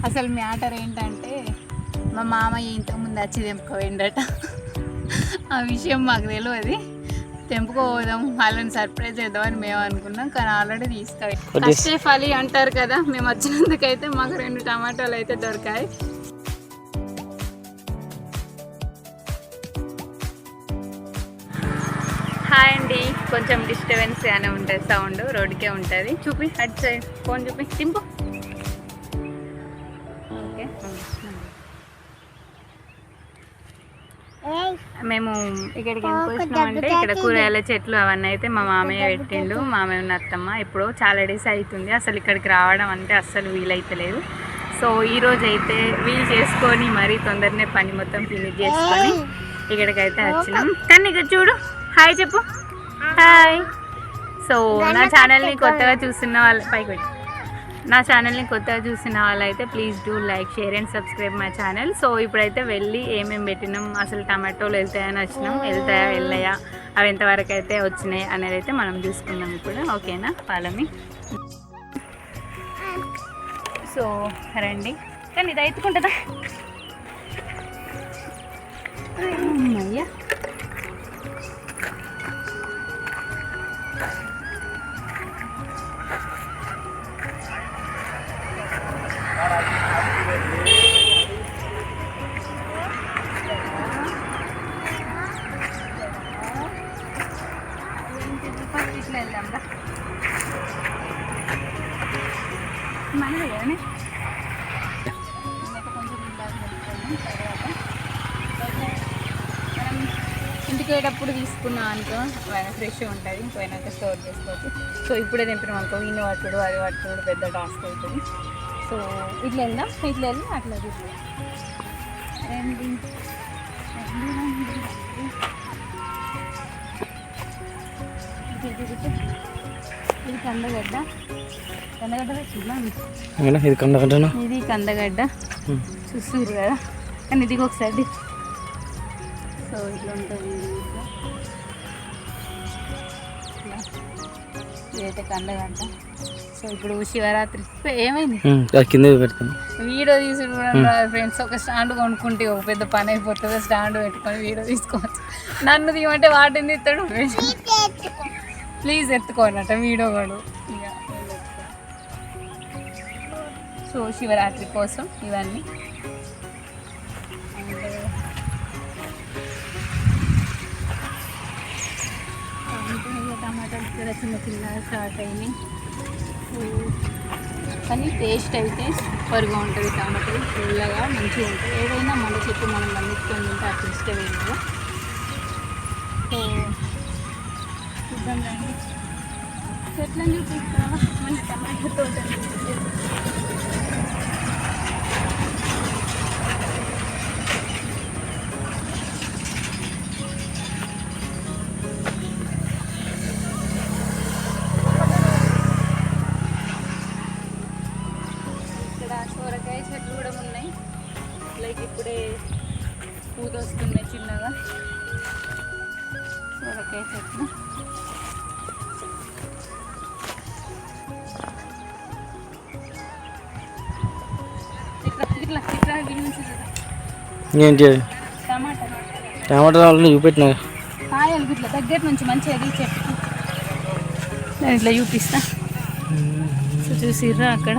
అసలు మ్యాటర్ ఏంటంటే మా మామయ్య ఇంతకుముందు వచ్చి తెంపుకోయిండట. ఆ విషయం మాకు తెలియదు. తెంపుకోదాం వాళ్ళని సర్ప్రైజ్ చేద్దామని మేము అనుకున్నాం, కానీ ఆల్రెడీ తీసుకెళ్ళి కష్టే ఫలి అంటారు కదా. మేము వచ్చినందుకైతే మాకు 2 టమాటాలు అయితే దొరికాయి. హాయ్ అండి, కొంచెం డిస్టర్బెన్స్ గానే ఉంటుంది, సౌండ్ రోడ్డుకే ఉంటుంది. చూపి అటు సైడ్ ఫోన్ చూపి తింపు. ఓకే, మేము ఇక్కడికి ఎందుకు వచ్చినామంటే ఇక్కడ కూరగాయల చెట్లు అవన్నీ అయితే మా మామయ్య పెట్టిండు. మామయ్య ఉన్న అత్తమ్మ ఇప్పుడు చాలా డేస్ అవుతుంది అసలు ఇక్కడికి రావడం అంటే అస్సలు వీలైతలేదు. సో ఈరోజు అయితే వీలు చేసుకొని మరీ తొందరనే పని మొత్తం ఫినిష్ చేసుకొని ఇక్కడికైతే వచ్చినాం. కానీ ఇక్కడ చూడు, హాయ్ చెప్పు, హాయ్. సో నా ఛానల్ని కొత్తగా చూస్తున్న వాళ్ళ పైకి పెట్టి నా ఛానల్ని కొత్తగా చూసిన వాళ్ళైతే please do like, share and subscribe my channel. So ఇప్పుడైతే వెళ్ళి ఏమేమి పెట్టినాం, అసలు టమాటోలు వెళ్తాయని వచ్చినాం, వెళ్ళాయా, అవి ఎంతవరకు అయితే వచ్చినాయి అనేది అయితే మనం చూసుకుందాం ఇప్పుడు. ఓకేనా, పాలమి. సో రండి, కానీ ఇది ఎత్తుకుంటుందా అయ్యా. ఇట్లా వెళ్దాంరా మనమే కానీ కొంచెం తర్వాత మనం ఇంటికి పోయేటప్పుడు తీసుకున్నాం అనుకో ఫ్రెష్ ఉంటుంది, పోయినాక స్టోర్ చేసుకోవచ్చు. సో ఇప్పుడే తెంపినాం అనుకో, ఇన్ని పట్టుడు అది పట్టుడు పెద్ద టాస్క్ అవుతుంది. సో ఇట్లా వెళ్దాం, ఇట్లా వెళ్ళి అట్లా చూద్దాం. రండి ఇది కందగడ్డ, కందగడ్డ ఇది కందగడ్డ, ఇది కందగడ్డ చూస్తున్నారు కదా. కానీ ఇది ఒకసారి సో ఇట్లా ఉంటుంది. ఇదైతే కందగడ్డ. సో ఇప్పుడు శివరాత్రి ఏమైంది కింద పెడతాను వీడియో తీసుడు కూడా ఫ్రెండ్స్. ఒక స్టాండ్ కొనుక్కుంటే ఒక పెద్ద పని అయిపోతుంది, స్టాండ్ పెట్టుకొని వీడియో తీసుకోవచ్చు. నన్ను తీయమంటే వాటిని తీస్తాడు, ప్లీజ్ ఎత్తుకోనట వీడియో కూడా. సో శివరాత్రి కోసం ఇవన్నీ టమాటాలు కూడా చిన్న చిన్నగా స్టార్ట్ అయినాయి. కానీ టేస్ట్ అయితే సూపర్గా ఉంటుంది. టమాటాలు పుల్లగా మంచిగా ఉంటుంది. ఏదైనా మన చెట్టు మనం పండించుకొని తింటే ఆ టేస్టే వేరు కదా. సో చూద్దాం రండి, చెట్లని చూపిస్తావా మన టమాటా తోట. సొరకాయ చెట్లు కూడా ఉన్నాయి, లైక్ ఇప్పుడే పూత వస్తున్నాయి చిన్నగా సొరకాయ చెట్లు. ఇట్లా ఇట్లా ఏంటి టమాటా టమాటా చూపెట్టినా కాయలు ఇట్లా దగ్గర నుంచి మంచిగా చెట్టు నేను ఇట్లా చూపిస్తా. సో చూసిర్రా అక్కడ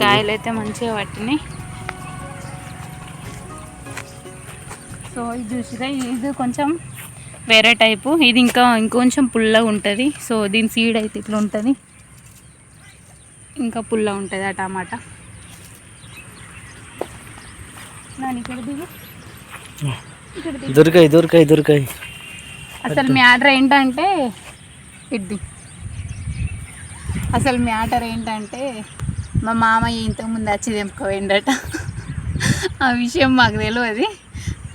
కాయలు అయితే మంచిగా పట్టినాయి. సో ఇది చూసిరా, ఇది కొంచెం వేరే టైపు, ఇది ఇంకొంచెం పుల్లగా ఉంటుంది. సో దీని సీడ్ అయితే ఇట్లా ఉంటుంది, ఇంకా పుల్ల ఉంటుంది ఆ టమాటా. దొరికాయి. అసలు మ్యాటర్ ఏంటంటే మా మామయ్య ఇంతకుముందు వచ్చి తెంపుకోయిండట. ఆ విషయం మాకు తెలియదు.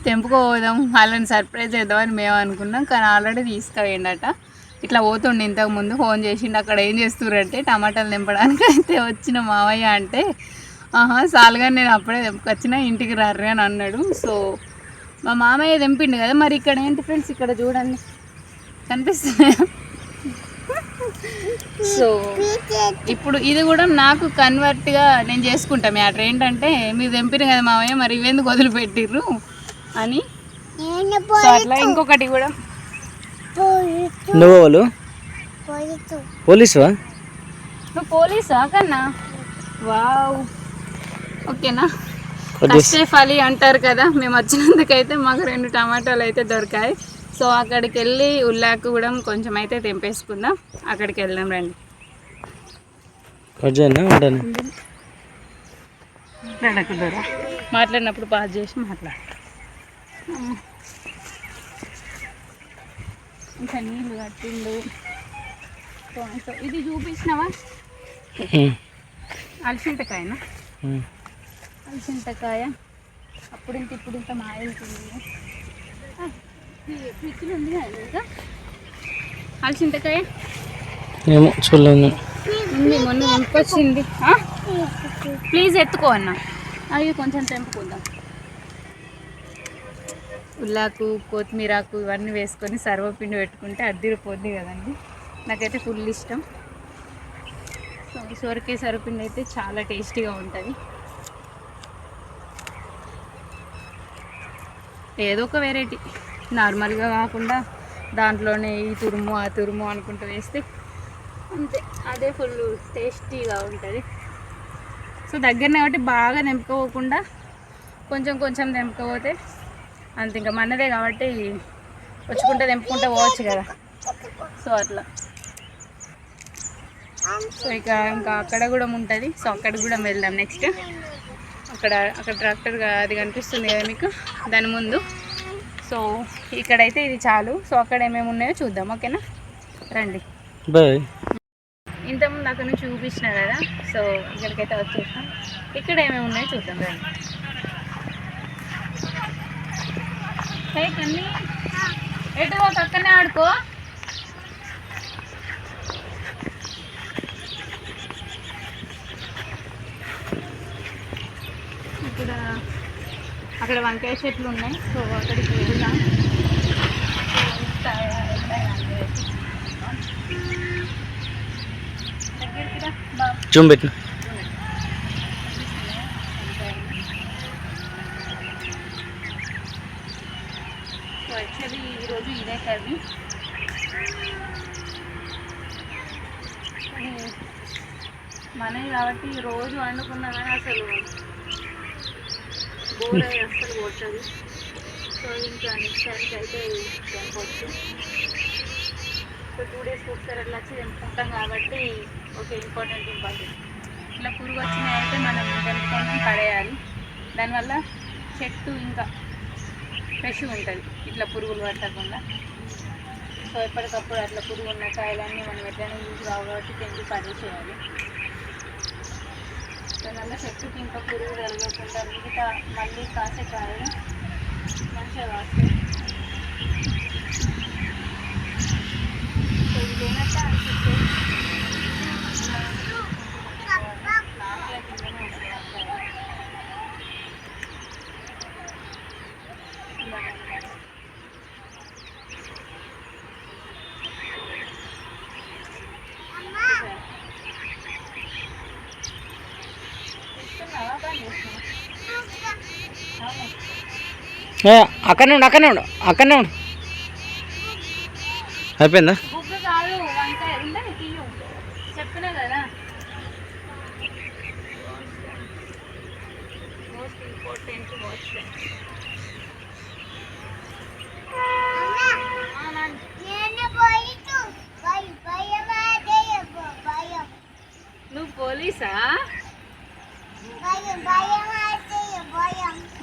తెంపుకోదాం వాళ్ళని సర్ప్రైజ్ చేద్దామని మేము అనుకున్నాం, కానీ ఆల్రెడీ తీసుకుపోయిండట. ఇట్లా పోతుండే ఇంతకుముందు ఫోన్ చేసిండు, అక్కడ ఏం చేస్తుర్రంటే టమాటాలు తెంపడానికి అయితే వచ్చిన మామయ్య అంటే, సాలుగా నేను అప్పుడే తెంపుకొచ్చిన ఇంటికి రారు అని అన్నాడు. సో మా మామయ్య తెంపిండు కదా. మరి ఇక్కడ ఏంటి ఫ్రెండ్స్, ఇక్కడ చూడండి కనిపిస్తున్నాయా సో ఇప్పుడు ఇది కూడా నాకు కన్వర్ట్గా నేను చేసుకుంటా మ్యాటర్ ఏంటంటే మీరు తెంపిరు కదా మామయ్య మరి ఇవెందుకు వదిలిపెట్టిర్రు అని. సో అట్లా ఇంకొకటి కూడా నువ్వు పోలీసువా? నువ్వు పోలీసా కన్నా? వావ్ ఓకేనా. కష్టే ఫలి అంటారు కదా, మేము వచ్చినందుకైతే మాకు 2 టమాటాలు అయితే దొరికాయి. సో అక్కడికి వెళ్ళి ఉల్లాకు కూడా కొంచెం అయితే తెంపేసుకుందాం. అక్కడికి వెళ్దాం రండి. మాట్లాడినప్పుడు పాస్ చేసి మాట్లాడు. ఇంకా నీళ్ళు కట్టిండు. ఇది చూపించినవా అలసింతకాయనా? అలసింతకాయ అప్పుడు ఇంత ఇప్పుడు ఇంత మాయలుతుంది. ఫ్రిడ్జ్లో ఉంది కదా ఇంకా అలసింతకాయ ఏమో చూడలేదు. ఉంది మొన్న తెంపుకొచ్చింది. ప్లీజ్ ఎత్తుకో అన్న. అవి కొంచెం తెంపుకుందాం. ఉల్లాకు కొత్తిమీరాకు ఇవన్నీ వేసుకొని సర్వపిండి పెట్టుకుంటే అద్దిరిపోద్ది కదండి. నాకైతే ఫుల్ ఇష్టం. సో సొరకాయ సర్వపిండి అయితే చాలా టేస్టీగా ఉంటుంది. ఏదో ఒక వెరైటీ నార్మల్గా కాకుండా దాంట్లోనే ఈ తురుము ఆ తురుము అనుకుంటూ వేస్తే అంతే, అదే ఫుల్ టేస్టీగా ఉంటుంది. సో దగ్గరనే కాబట్టి బాగా తెంపుకోకుండా కొంచెం కొంచెం తెంపుకోపోతే అంతే. ఇంకా మనదే కాబట్టి వచ్చుకుంటే తెంపుకుంటే పోవచ్చు కదా. సో అట్లా. సో ఇంకా అక్కడ కూడా ఉంటుంది. సో అక్కడికి కూడా వెళ్దాం నెక్స్ట్. అక్కడ ట్రాక్టర్ అది కనిపిస్తుంది కదా మీకు దాని ముందు. సో ఇక్కడైతే ఇది చాలు. సో అక్కడ ఏమేమి ఉన్నాయో చూద్దాం. ఓకేనా రండి. బాయ్. ఇంతకుముందు అక్కడ నుంచి చూపించిన కదా. సో ఇక్కడికైతే వచ్చేసాం. ఇక్కడ ఏమేమి ఉన్నాయో చూద్దాం రండి. హే కన్నీ ఎటు పక్కనే ఆడుకో. అక్కడ వంకాయ చెట్లు ఉన్నాయి. సో అక్కడికి వెళ్దాం. జూమ్ పెట్టిన సో యాక్చువల్లీ ఈరోజు ఇదే కర్రీ. మనది కాబట్టి రోజు వండుకున్నా కానీ అసలు బోర్ అసలు కొట్టదు. సో ఇంకా నెక్స్ట్ టైంకి అయితే తెంపవచ్చు. సో 2 డేస్కి ఒకసారి అట్లా వచ్చి తెంపుకుంటాం కాబట్టి ఓకే. ఇంపార్టెంట్ ఇట్లా పురుగు వచ్చినాయి అయితే మనం తెంపుకొని పడేయాలి. దానివల్ల చెట్టు ఇంకా ఫ్రెష్గా ఉంటుంది ఇట్లా పురుగులు పట్టకుండా. సో ఎప్పటికప్పుడు అట్లా పురుగు ఉన్న కాయలన్నీ మనం ఎట్లయినా యూజ్ కావు కాబట్టి తెంపి పడేసేయాలి. దానివల్ల చెట్టుకి ఇంకా పురుగు జరగకుండా మిగతా మళ్ళీ కాసే కాయలు మంచిగా కాస్తాయి. సో ఇది లేనట్టు అనిపిస్తుంది. అక్కడనే ఉండు అయిపోయిందా? బుగ్గ కాదు వంకాయ ఉందని తీయు చెప్పినా కదా. మోస్ట్ ఇంపార్టెంట్ నువ్వు పోలీసా?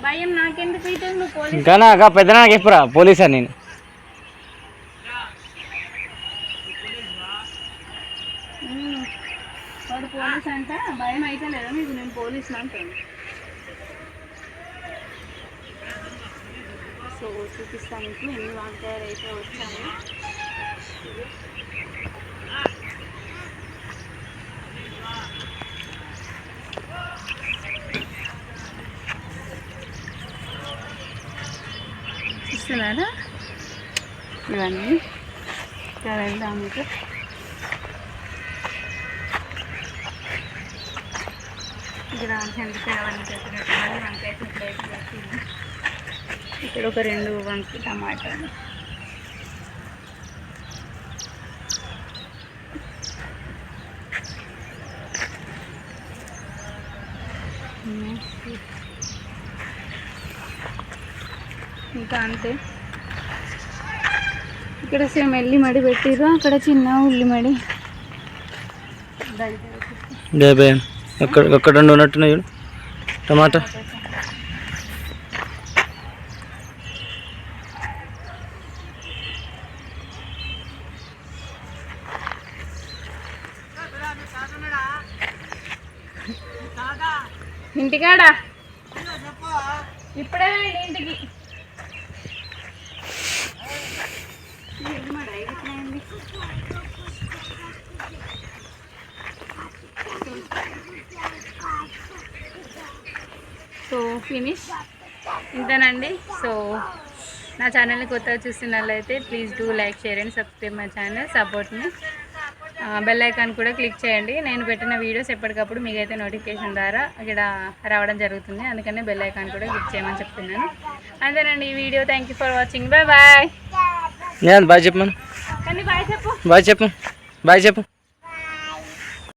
భయం నాకెందుకు అయితే నువ్వు పోలీస్. ఇంకా పెద్ద నాకు ఎప్పుడా పోలీసా? నేను వాడు పోలీస్ అంట. భయం అయితే లేదా మీకు? నేను పోలీసులు అంటాను. సో చూపిస్తాను మీకు ఎన్ని వంకాయలు అయితే వచ్చాము. చూస్తున్నారా? ఇవన్నీ ఇక్కడ వెళ్దాం మీకు. ఇక్కడ శనగకాయ అవన్నీ పెట్టినట్టు మళ్ళీ వంకాయ చెట్లు అయితే పెట్టింది. ఇక్కడ ఒక 2 వంకాయ టమాటాలు. ఇంకా అంతే. ఇక్కడ సేమ్ ఎల్లి మడి పెట్టిర్రు, అక్కడ చిన్న ఉల్లి మడి. అక్కడ 2 ఉన్నట్టున్నాయి చూడు టమాటా. ఇంటికాడా ఇప్పుడే ఇంటికి సో ఫినిష్ ఇంతేనండి. సో నా ఛానల్ని కొత్తగా చూస్తున్నట్లయితే please do like, share and subscribe my channel, support me. Bell icon కూడా క్లిక్ చేయండి. నేను పెట్టిన వీడియోస్ ఎప్పటికప్పుడు మీకైతే నోటిఫికేషన్ ద్వారా ఇక్కడ రావడం జరుగుతుంది. అందుకనే బెల్ ఐకాన్ కూడా క్లిక్ చేయమని చెప్తున్నాను. అంతేనండి ఈ వీడియో. Thank you for watching. Bye bye. Bye చెప్పమను. కానీ బాయ్ చెప్పు. బాయ్ చెప్పు. బాయ్ చెప్పు.